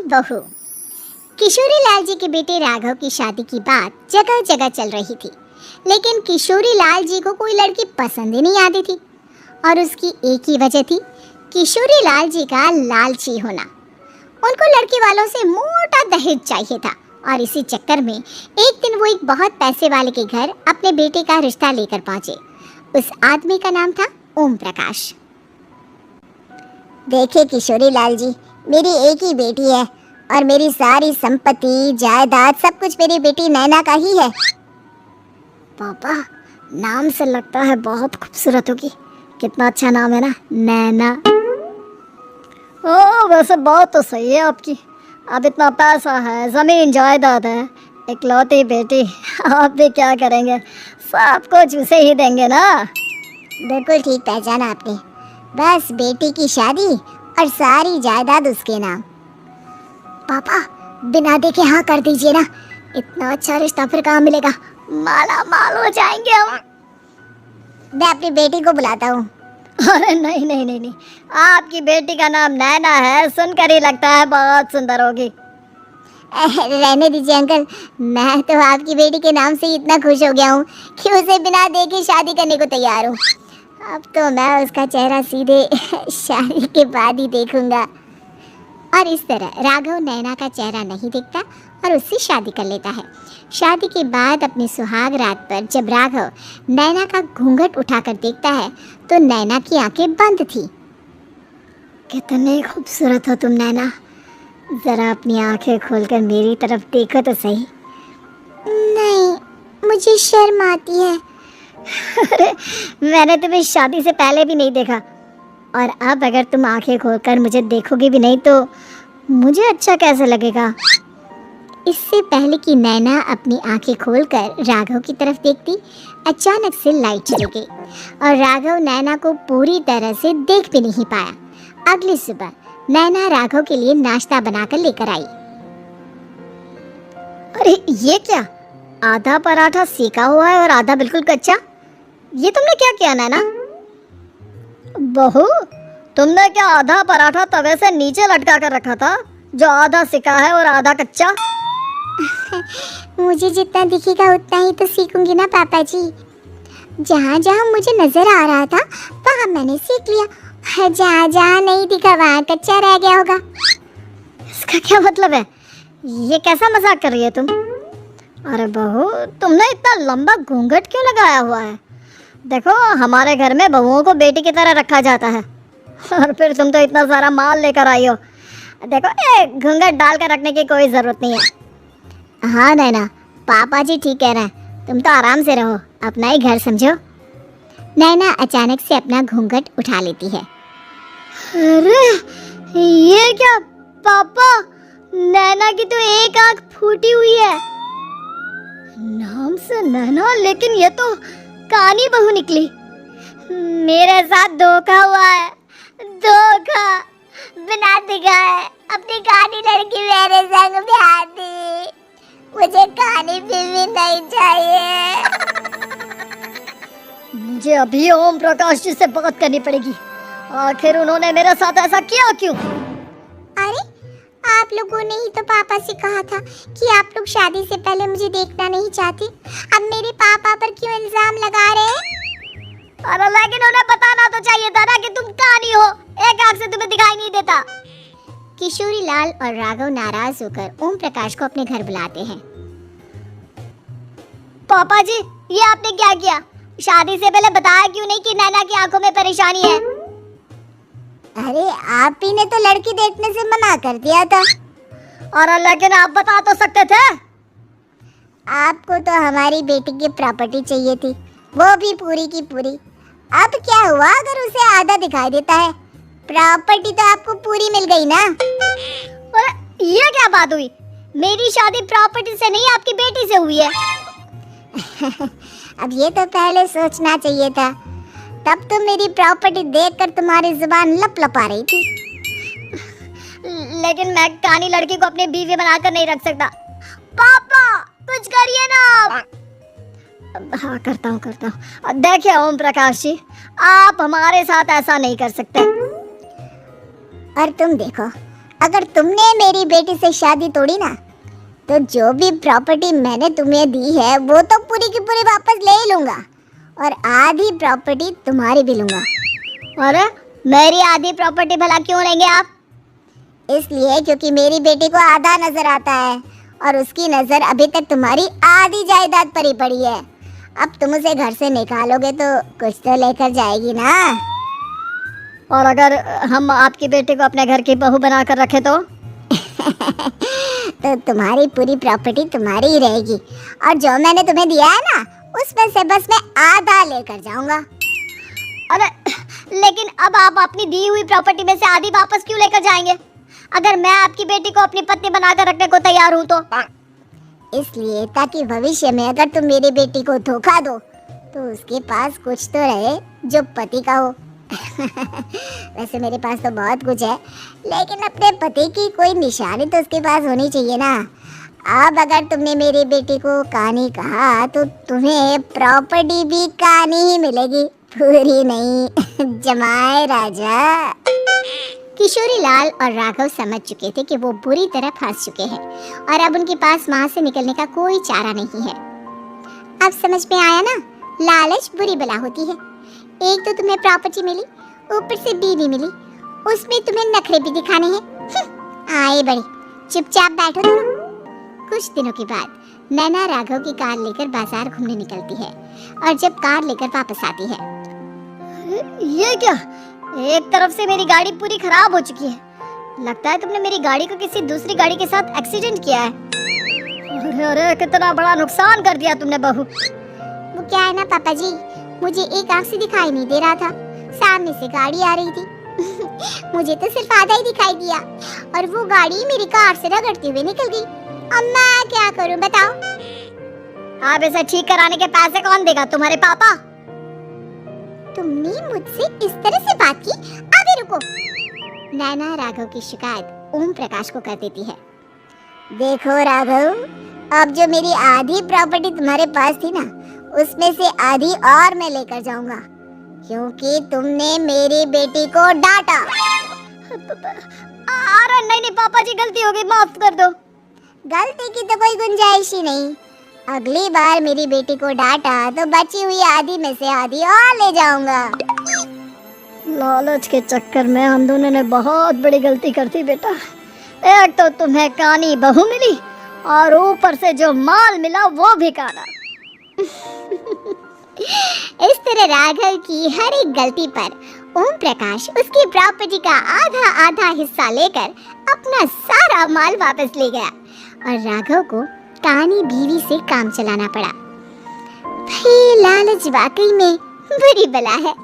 बहू। किशोरी लाल जी के बेटे राघव की शादी की बात जगह जगह चल रही थी, लेकिन किशोरी लाल जी को कोई लड़की पसंद ही नहीं आती थी। और उसकी एक ही वजह थी, किशोरी लाल जी का लालची होना। उनको लड़की वालों से मोटा दहेज चाहिए था और इसी चक्कर में एक दिन वो एक बहुत पैसे वाले के घर अपने बेटे का रिश्ता लेकर पहुंचे। उस आदमी का नाम था ओम प्रकाश। देखिए किशोरी लाल जी, मेरी एक ही बेटी है और मेरी सारी संपत्ति जायदाद सब कुछ मेरी बेटी नैना का ही है। पापा, नाम से लगता है बहुत खूबसूरत होगी। कितना अच्छा नाम है ना, नैना। ओ वैसे बात तो सही है आपकी। अब इतना पैसा है, ज़मीन जायदाद है, इकलौती बेटी, आप भी क्या करेंगे? सब कुछ उसे ही देंगे ना। बिल्कुल ठीक पहचाना आपने। बस बेटी की शादी और सारी जायदाद उसके नाम। पापा, बिना देखे हाँ कर दीजिए ना। इतना अच्छा रिश्ता फिर कहाँ मिलेगा? माला माल हो जाएंगे हम। मैं अपनी बेटी को बुलाता हूँ। अरे नहीं नहीं नहीं नहीं, आपकी बेटी का नाम नैना है, सुनकर ही लगता है बहुत सुंदर होगी। रहने दीजिए अंकल, मैं तो आपकी बेटी के नाम से इतना खुश हो गया हूँ कि उसे बिना देखे शादी करने को तैयार हूँ। अब तो मैं उसका चेहरा सीधे शादी के बाद ही देखूंगा। और इस तरह राघव नैना का चेहरा नहीं देखता और उससे शादी कर लेता है। शादी के बाद अपनी सुहाग रात पर जब राघव नैना का घूंघट उठाकर देखता है तो नैना की आंखें बंद थी। कितनी खूबसूरत हो तुम नैना, जरा अपनी आंखें खोलकर मेरी तरफ देखो तो सही। नहीं, मुझे शर्म आती है। अरे मैंने तुम्हें शादी से पहले भी नहीं देखा, और अब अगर तुम आंखें खोलकर मुझे देखोगी भी नहीं तो मुझे अच्छा कैसे लगेगा? इससे पहले कि नैना अपनी आंखें खोलकर राघव की तरफ देखती, अचानक से लाइट चली गई और राघव नैना को पूरी तरह से देख भी नहीं पाया। अगली सुबह नैना राघव के लिए नाश्ता बनाकर लेकर आई। अरे ये क्या, आधा पराठा सेका हुआ है और आधा बिल्कुल कच्चा। ये तुमने क्या किया नैना? बहू, तुमने क्या आधा पराठा तवे से नीचे लटका कर रखा था जो आधा सेका है और आधा कच्चा? मुझे जितना दिखेगा उतना ही तो सीखूंगी ना पापा जी। जहाँ जहाँ मुझे नजर आ रहा था वहाँ मैंने सीख लिया, जहाँ जहाँ नहीं दिखा वहाँ कच्चा रह गया होगा। इसका क्या मतलब है? ये कैसा मजाक कर रही है तुम? अरे बहू, तुमने इतना लंबा घूंघट क्यों लगाया हुआ है? देखो, हमारे घर में बहुओं को बेटी की तरह रखा जाता है, और फिर तुम तो इतना सारा माल लेकर आई हो। देखो, घूंघट डाल कर रखने की कोई ज़रूरत नहीं है। हाँ नैना, पापा जी ठीक कह रहे हैं, तुम तो आराम से रहो, अपना ही घर समझो। नैना अचानक से अपना घूंघट उठा लेती है। अरे ये क्या पापा, नैना की तो एक आंख फूटी हुई है। नाम से नैना, लेकिन ये तो कानी बहू निकली। मेरे साथ धोखा हुआ है, धोखा। बिना दिखाए अपनी कानी लड़की मेरे संग ब्याह दी। मुझे कानी बीवी नहीं चाहिए। मुझे अभी ओम प्रकाश जी से बात करनी पड़ेगी। आखिर उन्होंने मेरे साथ ऐसा किया क्यों? अरे आप लोगों ने ही तो पापा से कहा था कि आप लोग शादी से पहले मुझे देखना नहीं चाहते। अब मेरे पापा पर क्यों इल्जाम लगा रहे हैं? अरे लेकिन उन्हें बताना तो चाहिए था ना कि तुम कानी हो, एक आंख से तुम्हें दिखाई नहीं देता। किशोरी लाल और राघव नाराज होकर ओम प्रकाश को अपने घर बुलाते हैं। पापा जी, ये आपने क्या किया? शादी से पहले बताया क्यों नहीं कि नैना की आंखों में परेशानी है? अरे आप ही ने तो लड़की देखने से मना कर दिया था। और लेकिन आप बता तो सकते थे। आपको तो हमारी बेटी की प्रॉपर्टी चाहिए थी, वो भी पूरी की पूरी। अब क्या हुआ अगर उसे आधा दिखाई देता है? प्रॉपर्टी तो आपको पूरी मिल गई ना। और ये क्या बात हुई? मेरी शादी प्रॉपर्टी से नहीं, आपकी बेटी से हुई है। अब ये तो पहले सोचना चाहिए था, तब तो मेरी प्रॉपर्टी देखकर तुम्हारी जुबान लपलपा रही थी। लेकिन मैं कानी लड़की को अपनी बीवी बनाकर नहीं रख सकता। पापा कुछ करिए ना आप। हाँ करता हूँ। देखिए ओम प्रकाश जी, आप हमारे साथ ऐसा नहीं कर सकते। और तुम देखो, अगर तुमने मेरी बेटी से शादी तोड़ी ना, तो जो भी प्रॉपर्टी मैंने तुम्हें दी है वो तो पूरी की पूरी वापस ले ही लूंगा, और आधी प्रॉपर्टी तुम्हारी भी लूंगा। अरे मेरी आधी प्रॉपर्टी भला क्यों लेंगे आप? इसलिए क्योंकि मेरी बेटी को आधा नजर आता है और उसकी नजर अभी तक तुम्हारी आधी जायदाद पर ही पड़ी है। अब तुम उसे घर से निकालोगे तो कुछ तो लेकर जाएगी ना। और अगर हम आपकी बेटी को अपने घर की बहू बनाकर रखे तो? तो तुम्हारी पूरी प्रॉपर्टी तुम्हारी ही रहेगी, और जो मैंने तुम्हें दिया है ना, उसमें से बस मैं आधा लेकर जाऊंगा। अरे लेकिन अब आप अपनी दी हुई प्रॉपर्टी में से आधी वापस क्यों लेकर जाएंगे? अगर मैं आपकी बेटी को अपनी पत्नी बनाकर रखने को तैयार हूँ तो? इसलिए ताकि भविष्य में अगर तुम मेरी बेटी को धोखा दो तो उसके पास कुछ तो रहे जो पति का हो। वैसे मेरे पास तो बहुत कुछ है, लेकिन अपने पति की कोई निशानी तो उसके पास होनी चाहिए ना। अब अगर तुमने मेरी बेटी को कहानी कहा तो तुम्हें प्रॉपर्टी भी कहानी ही मिलेगी, पूरी नहीं। जमाए राजा। किशोरी लाल और राघव समझ चुके थे कि वो बुरी तरह फंस चुके हैं और अब उनके पास वहां से निकलने का कोई चारा नहीं है। अब समझ में आया ना, लालच बुरी बला होती है। एक तो तुम्हें प्रॉपर्टी मिली, ऊपर से बीवी मिली, उसमें तुम्हें नखरे भी दिखाने हैं। आए बड़े, चुपचाप बैठो तुम। कुछ दिनों के बाद नैना राघव की कार लेकर बाजार घूमने निकलती है और जब कार लेकर वापस आती है, ये क्या? एक तरफ से मेरी गाड़ी पूरी खराब हो चुकी है। लगता है तुमने मेरी गाड़ी को किसी दूसरी गाड़ी के साथ एक्सीडेंट किया है। अरे अरे कितना बड़ा नुकसान कर दिया तुमने बहू। वो क्या है ना पापा जी, मुझे एक आंख से दिखाई नहीं दे रहा था, सामने से गाड़ी आ रही थी। मुझे तो सिर्फ आधा ही दिखाई दिया और वो गाड़ी मेरी कार से रगड़ते हुए निकल गई। अब मैं क्या करूं बताओ? आप इसे ठीक कराने के पैसे कौन देगा? तुम्हारे पापा? तुमने मुझसे इस तरह से बात की? अभी रुको। नैना राघव की शिकायत ओम प्रकाश को कर देती है। देखो राघव, अब जो मेरी आधी प्रॉपर्टी तुम्हारे पास थी ना, उसमें से आधी और मैं लेकर जाऊंगा, क्योंकि तुमने मेरी बेटी को डांटा। अरे नहीं नहीं पापा जी, गलती हो गई, माफ कर दो। गलती की तो कोई गुंजाइश ही नहीं। अगली बार मेरी बेटी को डांटा तो बची हुई आधी में से आधी और ले जाऊंगा। लालच के चक्कर में हम दोनों ने बहुत बड़ी गलती कर दी बेटा। एक तो तुम्हें कानी बहू मिली और ऊपर से जो माल मिला वो भी काना। इस तरह राघव की हर एक गलती पर ओम प्रकाश उसकी प्रॉपर्टी का आधा आधा हिस्सा लेकर अपना सारा माल वापस ले गया और राघव को कानी बीवी से काम चलाना पड़ा। भाई लालच वाकई में बुरी बला है।